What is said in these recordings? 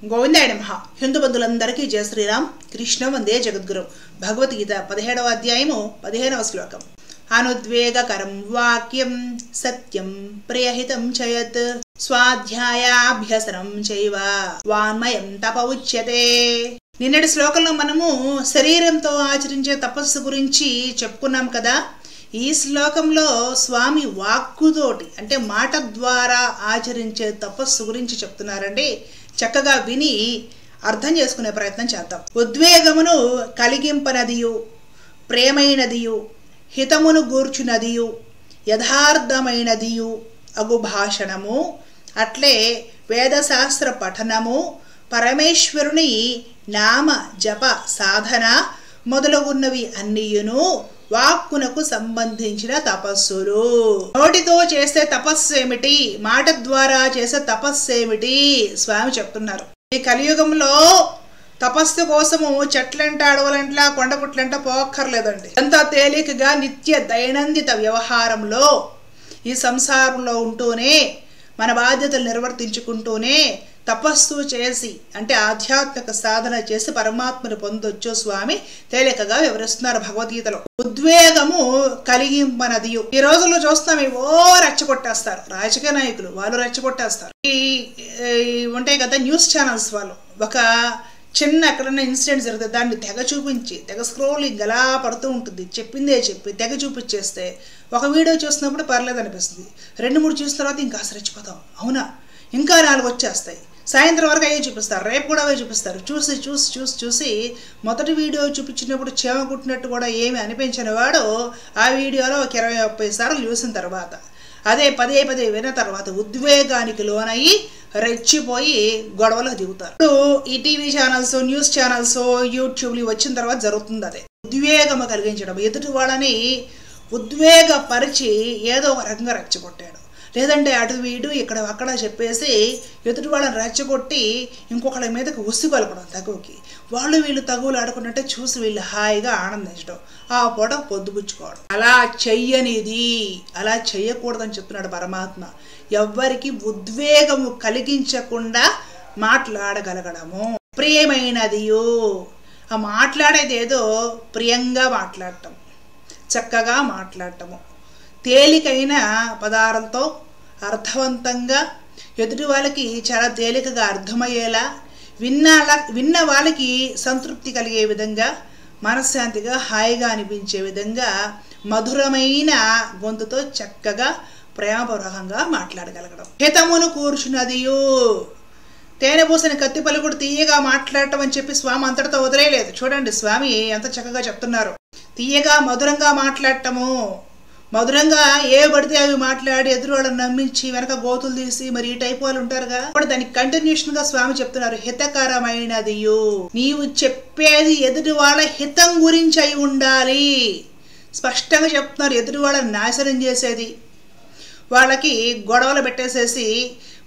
గోవిందాయ నమః. హిందూ బంధువులందరికీ జయ శ్రీరామ్. కృష్ణ వందే జగద్గురు. భగవద్గీత 17వ అధ్యాయము 15వ శ్లోకం. అనుద్వేగకరం వాక్యం సత్యం ప్రియహితం చయత్ స్వాధ్యాయాభ్యసనం చైవ వాన్మయం తప ఉచ్యతే. నిన్నటి శ్లోకంలో మనము శరీరంతో ఆచరించే తపస్సు గురించి చెప్పుకున్నాం కదా. ఈ శ్లోకంలో స్వామి వాక్కుతోటి అంటే మాట ద్వారా ఆచరించే తపస్సు గురించి చెప్తున్నారండి. చక్కగా విని అర్థం చేసుకునే ప్రయత్నం చేద్దాం. ఉద్వేగమును కలిగింపనదియు ప్రేమైనదియు హితమును గూర్చునదియు యథార్థమైనదియు అగు భాషణము అట్లే వేదశాస్త్ర పఠనము పరమేశ్వరుని నామ జప సాధన మొదలగున్నవి అన్నియును వాక్కునకు సంబంధించిన తపస్సులు. నోటితో చేసే తపస్సు ఏమిటి, మాట ద్వారా చేసే తపస్సు ఏమిటి స్వామి చెప్తున్నారు. ఈ కలియుగంలో తపస్సు కోసము చెట్లంట అడవులంట కొండపుట్లంట పోక్కర్లేదండి. ఎంత తేలికగా నిత్య దైనందిత వ్యవహారంలో ఈ సంసారంలో ఉంటూనే మన బాధ్యతలు నిర్వర్తించుకుంటూనే తపస్సు చేసి అంటే ఆధ్యాత్మిక సాధన చేసి పరమాత్మను పొందొచ్చు స్వామి తేలికగా వివరిస్తున్నారు భగవద్గీతలో. ఉద్వేగము కలిగింపనదియు. ఈ రోజుల్లో చూస్తాం ఏవో రెచ్చగొట్టేస్తారు రాజకీయ నాయకులు, వాళ్ళు రెచ్చగొట్టేస్తారు. ఈ ఉంటాయి కదా న్యూస్ ఛానల్స్ వాళ్ళు, ఒక చిన్న ఎక్కడన్నా ఇన్సిడెంట్ జరిగితే దాన్ని తెగ చూపించి తెగ స్క్రోలింగ్ అలా పడుతూ ఉంటుంది. చెప్పిందే చెప్పి తెగ చూపించేస్తే ఒక వీడియో చూసినప్పుడు పర్లేదు అనిపిస్తుంది, 2-3 చూసిన తర్వాత ఇంకా రెచ్చిపోతాం. అవునా, ఇంకా 4 వచ్చేస్తాయి. సాయంత్రం వరకు అయ్యే చూపిస్తారు, రేపు కూడా అవే చూపిస్తారు. చూసి చూసి చూసి చూసి మొదటి వీడియో చూపించినప్పుడు చేమ కుట్టినట్టు కూడా ఏమి అనిపించిన వాడు ఆ వీడియోలో ఒక 20-30 సార్లు చూసిన తర్వాత అదే పదే విన్న తర్వాత ఉద్వేగానికి లోనయ్యి రెచ్చిపోయి గొడవలకు దిగుతారు. ఇప్పుడు ఈ టీవీ ఛానల్స్, న్యూస్ ఛానల్స్, యూట్యూబ్లు వచ్చిన తర్వాత జరుగుతుంది అదే. ఉద్వేగము కలిగించడం, ఎదుటి వాళ్ళని ఉద్వేగపరిచి ఏదో ఒక రకంగా రెచ్చగొట్టాడు, లేదంటే అటు వీడు ఇక్కడ అక్కడ చెప్పేసి ఎదుటి వాళ్ళని రెచ్చగొట్టి ఇంకొకళ్ళ మీదకి ఉసి కలపడం తగువకి. వాళ్ళు వీళ్ళు తగువులు ఆడుకున్నట్టే చూసి వీళ్ళు హాయిగా ఆనందించడం, ఆ పూట పొద్దుపుచ్చుకోవడం. అలా చెయ్యనిది, అలా చెయ్యకూడదని చెప్తున్నాడు పరమాత్మ. ఎవ్వరికి ఉద్వేగము కలిగించకుండా మాట్లాడగలగడము. ప్రియమైనదియు, ఆ మాట్లాడేది ఏదో ప్రియంగా మాట్లాడటం, చక్కగా మాట్లాడటము, తేలికైన పదాలతో అర్థవంతంగా ఎదుటి వాళ్ళకి చాలా తేలికగా అర్థమయ్యేలా, విన్న వాళ్ళకి సంతృప్తి కలిగే విధంగా, మనశ్శాంతిగా హాయిగా అనిపించే విధంగా మధురమైన గొంతుతో చక్కగా ప్రేమపూర్వకంగా మాట్లాడగలగడం. హితమును కూర్చున్నదియు. తేనె పూసిన కత్తి పలుకుడు తీయగా మాట్లాడటం అని చెప్పి స్వామి అంతటితో వదిలేయలేదు. చూడండి స్వామి ఎంత చక్కగా చెప్తున్నారు. తీయగా మధురంగా మాట్లాడటము, మధురంగా ఏ పడితే అవి మాట్లాడి ఎదురు వాళ్ళని నమ్మించి వెనక గోతులు తీసి మరి ఈ టైప్ వాళ్ళు ఉంటారుగా. ఇప్పుడు దానికి కంటిన్యూషన్ గా స్వామి చెప్తున్నారు హితకరమైనదియు. నీవు చెప్పేది ఎదుటి వాళ్ళ హితం గురించి అయి ఉండాలి. స్పష్టంగా చెప్తున్నారు. ఎదుటి వాళ్ళని నాశనం చేసేది, వాళ్ళకి గొడవలు పెట్టేసేసి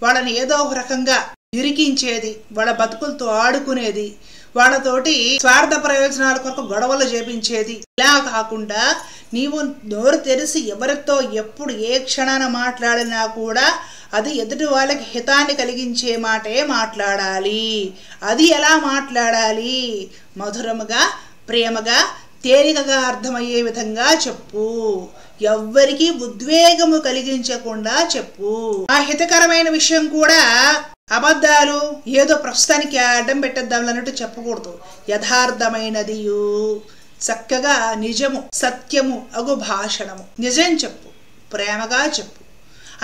వాళ్ళని ఏదో ఒక రకంగా ఇరికించేది, వాళ్ళ బతుకులతో ఆడుకునేది, వాళ్ళతోటి స్వార్థ ప్రయోజనాల కొరకు గొడవలు చేపించేది, ఇలా కాకుండా నీవు నోరు తెరిసి ఎవరితో ఎప్పుడు ఏ క్షణాన మాట్లాడినా కూడా అది ఎదుటి వాళ్ళకి హితాన్ని కలిగించే మాటే మాట్లాడాలి. అది ఎలా మాట్లాడాలి? మధురముగా, ప్రేమగా, తేలికగా అర్థమయ్యే విధంగా చెప్పు. ఎవ్వరికి ఉద్వేగము కలిగించకుండా చెప్పు. ఆ హితకరమైన విషయం కూడా అబద్ధాలు ఏదో ప్రస్తుతానికి అడ్డం పెట్టేద్దాం అన్నట్టు చెప్పకూడదు. యథార్థమైనదియు, చక్కగా నిజము సత్యము అగు భాషణము. నిజం చెప్పు, ప్రేమగా చెప్పు.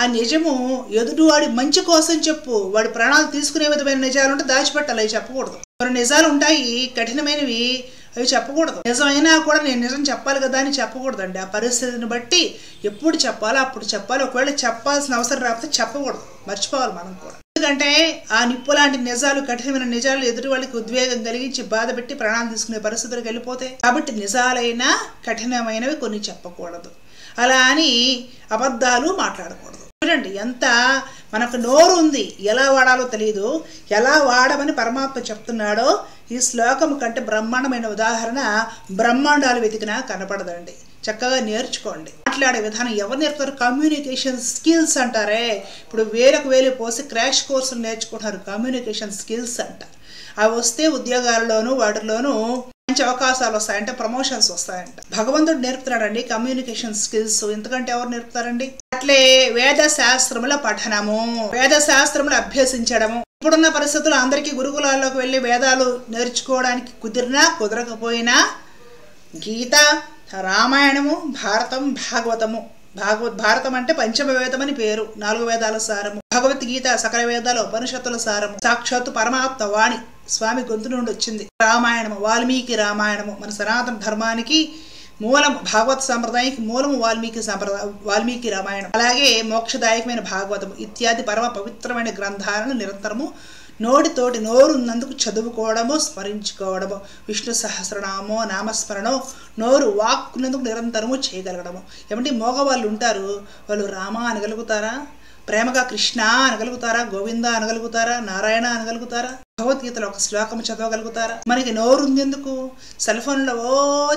ఆ నిజము ఎదుటివాడి మంచి కోసం చెప్పు. వాడి ప్రాణాలు తీసుకునే విధమైన నిజాలు ఉంటే దాచిపెట్టాలి, అవి చెప్పకూడదు. కొన్ని నిజాలు ఉంటాయి కఠినమైనవి, అవి చెప్పకూడదు. నిజమైనా కూడా నేను నిజం చెప్పాలి కదా అని చెప్పకూడదండి. ఆ పరిస్థితిని బట్టి ఎప్పుడు చెప్పాలో అప్పుడు చెప్పాలి. ఒకవేళ చెప్పాల్సిన అవసరం రాకపోతే చెప్పకూడదు, మర్చిపోవాలి మనం కూడా. ఎందుకంటే ఆ నిప్పు లాంటి నిజాలు, కఠినమైన నిజాలు ఎదుటి వాళ్ళకి ఉద్వేగం కలిగించి బాధ పెట్టి ప్రాణాలు తీసుకునే పరిస్థితులకు వెళ్ళిపోతాయి. కాబట్టి నిజాలైనా కఠినమైనవి కొన్ని చెప్పకూడదు. అలా అని అబద్ధాలు మాట్లాడకూడదు. చూడండి ఎంత మనకు నోరు ఉంది, ఎలా వాడాలో తెలియదు. ఎలా వాడమని పరమాత్మ చెప్తున్నాడో ఈ శ్లోకం కంటే బ్రహ్మాండమైన ఉదాహరణ బ్రహ్మాండాలు వెతికినా కనపడదండి. చక్కగా నేర్చుకోండి. మాట్లాడే విధానం ఎవరు నేర్పుతారు? కమ్యూనికేషన్ స్కిల్స్ అంటారే. ఇప్పుడు వేలకు వేలు పోసి క్రాష్ కోర్సులు నేర్చుకుంటున్నారు, కమ్యూనికేషన్ స్కిల్స్ అంటారు. అవి వస్తే ఉద్యోగాల్లోనూ వాటిలోనూ మంచి అవకాశాలు వస్తాయంటే, ప్రమోషన్స్ వస్తాయంట. భగవంతుడు నేర్పుతున్నాడండి కమ్యూనికేషన్ స్కిల్స్. ఎందుకంటే ఎవరు నేర్పుతారండి? అట్లే వేద శాస్త్రముల పఠనము, వేద శాస్త్రములు అభ్యసించడము. ఇప్పుడున్న పరిస్థితుల్లో అందరికీ గురుకులాల్లోకి వెళ్ళి వేదాలు నేర్చుకోవడానికి కుదిరినా కుదరకపోయినా గీత, రామాయణము, భారతం, భాగవతము. భారతం అంటే పంచమ వేదం అని పేరు, 4 వేదాల సారము. భగవద్గీత సకల వేదాల ఉపనిషత్తుల సారము, సాక్షాత్తు పరమాత్మ వాణి స్వామి గొంతు నుండి వచ్చింది. రామాయణము, వాల్మీకి రామాయణము మన సనాతన ధర్మానికి మూలము, భాగవత సాంప్రదాయానికి మూలము వాల్మీకి రామాయణం. అలాగే మోక్షదాయకమైన భాగవతము ఇత్యాది పరమ పవిత్రమైన గ్రంథాలను నిరంతరము నోటితోటి నోరున్నందుకు చదువుకోవడము, స్మరించుకోవడము. విష్ణు సహస్రనామో నామస్మరణో నోరు వాక్కున్నందుకు నిరంతరము చేయగలగడము. ఏమంటే మగవాళ్ళు ఉంటారు, వాళ్ళు రామ అనగలుగుతారా? ప్రేమగా కృష్ణ అనగలుగుతారా? గోవింద అనగలుగుతారా? నారాయణ అనగలుగుతారా? భగవద్గీతలో ఒక శ్లోకం చదవగలుగుతారా? మనకి నోరు ఉందెందుకు? సెల్ ఫోన్లో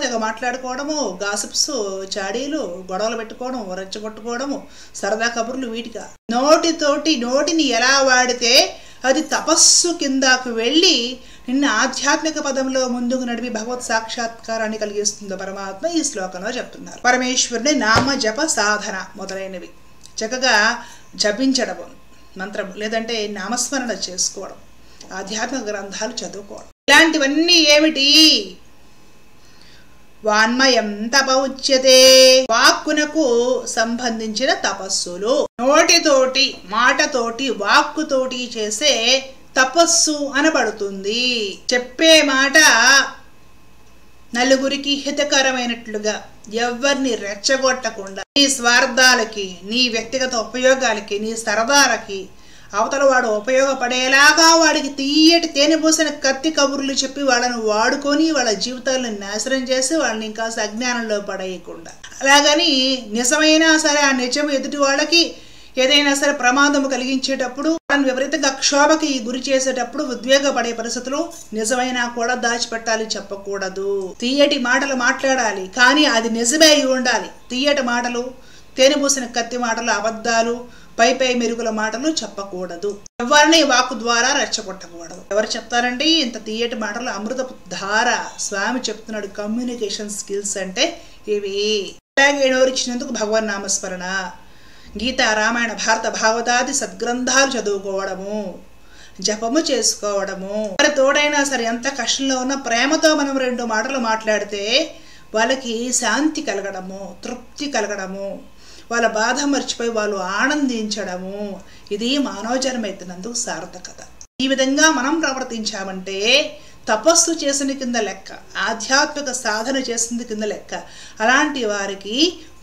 తెగ మాట్లాడుకోవడము, గాసిప్స్, చాడీలు, గొడవలు పెట్టుకోవడం, రెచ్చగొట్టుకోవడము, సరదా కబుర్లు, వీటిగా నోటిని ఎలా వాడితే అది తపస్సు కిందకు వెళ్ళి నిన్న ఆధ్యాత్మిక పదంలో ముందుకు నడిపి భగవత్ సాక్షాత్కారాన్ని కలిగిస్తుందో పరమాత్మ ఈ శ్లోకంలో చెప్తున్నారు. పరమేశ్వరుని నామ జప సాధన మొదలైనవి చక్కగా జపించడం, మంత్రం లేదంటే నామస్మరణ చేసుకోవడం, ఆధ్యాత్మిక గ్రంథాలు చదువుకోవడం, ఇలాంటివన్నీ ఏమిటి? వాన్మయం తప ఉచ్యతే, వాక్కునకు సంబంధించిన తపస్సులు. నోటితోటి, మాటతోటి, వాక్కుతోటి చేసే తపస్సు అనబడుతుంది. చెప్పే మాట నలుగురికి హితకరమైనట్లుగా, ఎవరిని రెచ్చగొట్టకుండా, నీ స్వార్థాలకి, నీ వ్యక్తిగత ఉపయోగాలకి, నీ సరదాలకి అవతల వాడు ఉపయోగపడేలాగా వాడికి తీయటి తేనె పోసిన కత్తి కబుర్లు చెప్పి వాళ్ళని వాడుకొని వాళ్ళ జీవితాలను నాశనం చేసి వాళ్ళని ఇంకా అజ్ఞానంలో పడేయకుండా, అలాగని నిజమైనా సరే ఆ నిజం ఎదుటి వాళ్ళకి ఏదైనా సరే ప్రమాదం కలిగించేటప్పుడు, వాళ్ళని విపరీతంగా క్షోభకి గురి చేసేటప్పుడు ఉద్వేగపడే పరిస్థితులు నిజమైనా కూడా దాచిపెట్టాలి, చెప్పకూడదు. తీయటి మాటలు మాట్లాడాలి, కానీ అది నిజమే అయి ఉండాలి. తీయటి మాటలు, తేనెపూసిన కత్తి మాటలు, అబద్ధాలు, పై మెరుగుల మాటలు చెప్పకూడదు. ఎవరిని వాక్కు ద్వారా రెచ్చగొట్టకూడదు. ఎవరు చెప్తారండి ఇంత తీయటి మాటలు? అమృతపు ధార స్వామి చెప్తున్నాడు. కమ్యూనికేషన్ స్కిల్స్ అంటే ఇవి. అలాగే నోరిచ్చినందుకు భగవన్ నామస్మరణ, గీత, రామాయణ, భారత, భాగవతాది సద్గ్రంథాలు చదువుకోవడము, జపము చేసుకోవడము. మరి తోడైనా సరే ఎంత కష్టంలో ఉన్నా ప్రేమతో మనం 2 మాటలు మాట్లాడితే వాళ్ళకి శాంతి కలగడము, తృప్తి కలగడము, వాళ్ళ బాధ మర్చిపోయి వాళ్ళు ఆనందించడము, ఇది మానవ జన్మైతున్నందుకు సార్థకత. ఈ విధంగా మనం ప్రవర్తించామంటే తపస్సు చేసిన కింద లెక్క, ఆధ్యాత్మిక సాధన చేసింది కింద లెక్క. అలాంటి వారికి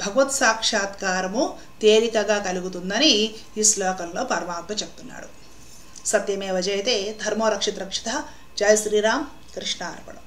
భగవత్ సాక్షాత్కారము తేలికగా కలుగుతుందని ఈ శ్లోకంలో పరమాత్మ చెప్తున్నాడు. సత్యమేవ జయతే, ధర్మో రక్షిత రక్షిత. జయ శ్రీరామ్. కృష్ణార్పణం.